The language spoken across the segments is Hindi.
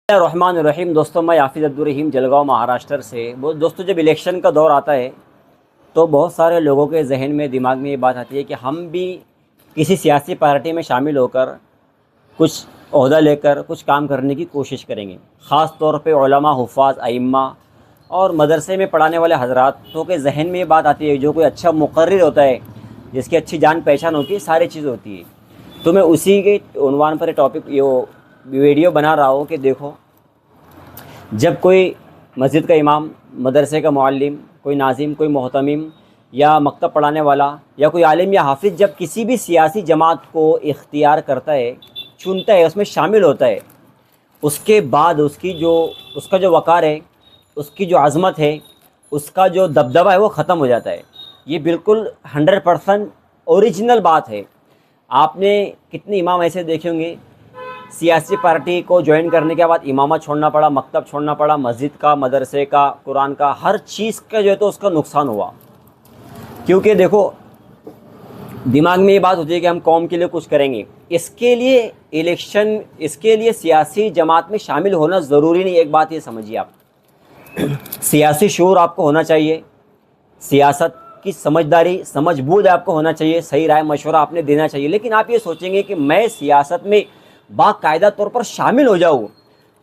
रहमान दोस्तों, मैं हाफिज़ अब्दुल जलगांव महाराष्ट्र से। वो दोस्तों, जब इलेक्शन का दौर आता है तो बहुत सारे लोगों के जहन में दिमाग में ये बात आती है कि हम भी किसी सियासी पार्टी में शामिल होकर कुछ ओहदा लेकर कुछ काम करने की कोशिश करेंगे। ख़ास तौर पे उलमा, हुफ़ाज़, अइम्मा और मदरसे में पढ़ाने वाले हज़रातों के जहन में ये बात आती है। जो कोई अच्छा मुक़र्रिर होता है, जिसकी अच्छी जान पहचान होती है, सारी चीज़ होती है। तो मैं उसी के उन्वान पर टॉपिक वीडियो बना रहा हूँ कि देखो, जब कोई मस्जिद का इमाम, मदरसे का मुअल्लिम, कोई नाज़िम, कोई मोहतमिम या मकतब पढ़ाने वाला या कोई आलिम या हाफिज़ जब किसी भी सियासी जमात को इख्तियार करता है, चुनता है, उसमें शामिल होता है, उसके बाद उसका जो वक़ार है, उसकी जो अज़मत है, उसका जो दबदबा है, वो ख़त्म हो जाता है। ये बिल्कुल 100% ओरिजिनल बात है। आपने कितने इमाम ऐसे देखे होंगे, सियासी पार्टी को ज्वाइन करने के बाद इमामत छोड़ना पड़ा, मकतब छोड़ना पड़ा, मस्जिद का, मदरसे का, कुरान का, हर चीज़ का जो है तो उसका नुकसान हुआ। क्योंकि देखो, दिमाग में ये बात होती है कि हम कौम के लिए कुछ करेंगे। इसके लिए सियासी जमात में शामिल होना ज़रूरी नहीं। एक बात ये समझिए आप, सियासी शऊर आपको होना चाहिए, सियासत की समझबूझ आपको होना चाहिए, सही राय मशवरा आपने देना चाहिए। लेकिन आप ये सोचेंगे कि मैं सियासत में बाकायदा तौर पर शामिल हो जाऊँ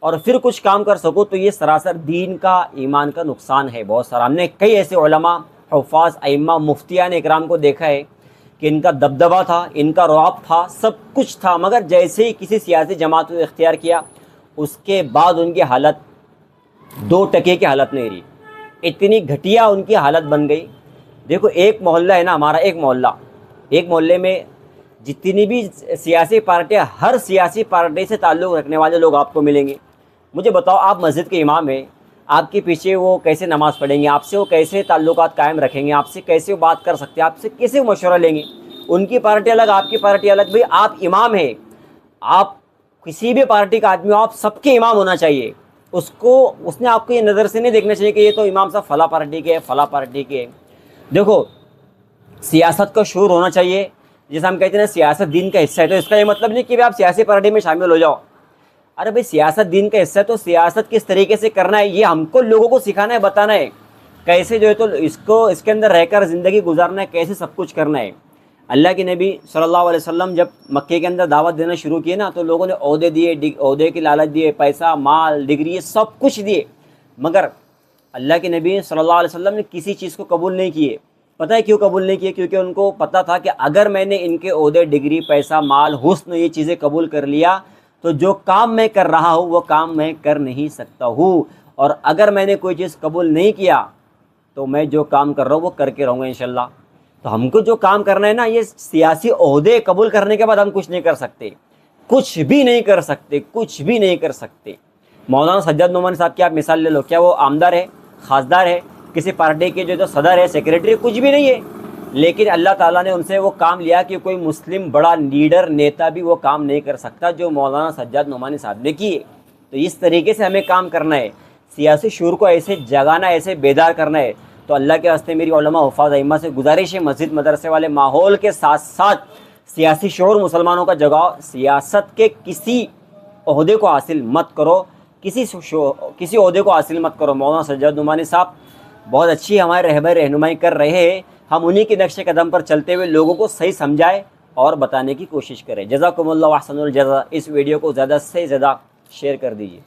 और फिर कुछ काम कर सकूँ, तो ये सरासर दीन का, ईमान का नुकसान है। बहुत सारा हमने कई ऐसे उलमा, हुफ़ाज़, अइम्मा, मुफ्तियान इकराम को देखा है कि इनका दबदबा था, इनका रौब था, सब कुछ था, मगर जैसे ही किसी सियासी जमात को इख्तियार किया, उसके बाद उनकी हालत 2 टके की हालत नहीं रही। इतनी घटिया उनकी हालत बन गई। देखो, एक मोहल्ला है ना हमारा, एक मोहल्ले में जितनी भी सियासी पार्टियाँ, हर सियासी पार्टी से ताल्लुक़ रखने वाले लोग आपको मिलेंगे। मुझे बताओ, आप मस्जिद के इमाम हैं, आपके पीछे वो कैसे नमाज़ पढ़ेंगे, आपसे वो कैसे ताल्लुकात कायम रखेंगे, आपसे कैसे वो बात कर सकते हैं, आपसे कैसे वो मशवरा लेंगे। उनकी पार्टी अलग, आपकी पार्टी अलग। भाई, आप इमाम हैं, आप किसी भी पार्टी का आदमी हो, आप सबके इमाम होना चाहिए। उसने आपको ये नज़र से नहीं देखना चाहिए कि ये तो इमाम साहब फ़ला पार्टी के, फ़ला पार्टी के। देखो, सियासत का शऊर होना चाहिए। जैसे हम कहते हैं ना, सियासत दीन का हिस्सा है, तो इसका ये मतलब नहीं कि भाई आप सियासी पार्टी में शामिल हो जाओ। अरे भाई, सियासत दीन का हिस्सा है, तो सियासत किस तरीके से करना है ये हमको लोगों को सिखाना है, बताना है, कैसे जो है तो इसके अंदर रहकर ज़िंदगी गुजारना है, कैसे सब कुछ करना है। अल्लाह के नबी सल्लल्लाहु अलैहि वसल्लम जब मक्के के अंदर दावत देना शुरू किए ना, तो लोगों ने ओहदे दिए, ओहदे की लालच दिए, पैसा, माल, डिग्री, ये सब कुछ दिए, मगर अल्लाह के नबी सल्लल्लाहु अलैहि वसल्लम ने किसी चीज़ को कबूल नहीं किए। पता है क्यों कबूल नहीं किए? क्योंकि उनको पता था कि अगर मैंने इनके ओहदे, डिग्री, पैसा, माल, हुस्न, ये चीज़ें कबूल कर लिया तो जो काम मैं कर रहा हूँ वो काम मैं कर नहीं सकता हूँ, और अगर मैंने कोई चीज़ कबूल नहीं किया तो मैं जो काम कर रहा हूँ वो करके रहूँगा इंशाल्लाह। तो हमको जो काम करना है ना, ये सियासी ओहदे कबूल करने के बाद हम कुछ नहीं कर सकते, कुछ भी नहीं कर सकते, कुछ भी नहीं कर सकते। मौलाना सज्जाद नोमानी साहब की आप मिसाल ले लो, क्या वो आमदार है, खासदार है, किसी पार्टी के जो सदर है, सेक्रेटरी, कुछ भी नहीं है। लेकिन अल्लाह ताला ने उनसे वो काम लिया कि कोई मुस्लिम बड़ा लीडर, नेता भी वो काम नहीं कर सकता जो मौलाना सज्जाद नोमानी साहब ने किए। तो इस तरीके से हमें काम करना है, सियासी शूर को ऐसे जगाना, ऐसे बेदार करना है। तो अल्लाह के वास्ते मेरी उलमा, हुफ़ाज़, अइम्मा से गुजारिश है, मस्जिद मदरसे वाले माहौल के साथ साथ सियासी शूर मुसलमानों का जगाओ। सियासत के किसी ओहदे को हासिल मत करो, किसी ओहदे को हासिल मत करो। मौलाना सज्जाद नोमानी साहब बहुत अच्छी हमारे रहनुमाई कर रहे हैं। हम उन्हीं के नक्शे कदम पर चलते हुए लोगों को सही समझाएं और बताने की कोशिश करें। जज़ाकुमुल्लाह व अहसनुल जज़ा। इस वीडियो को ज़्यादा से ज़्यादा शेयर कर दीजिए।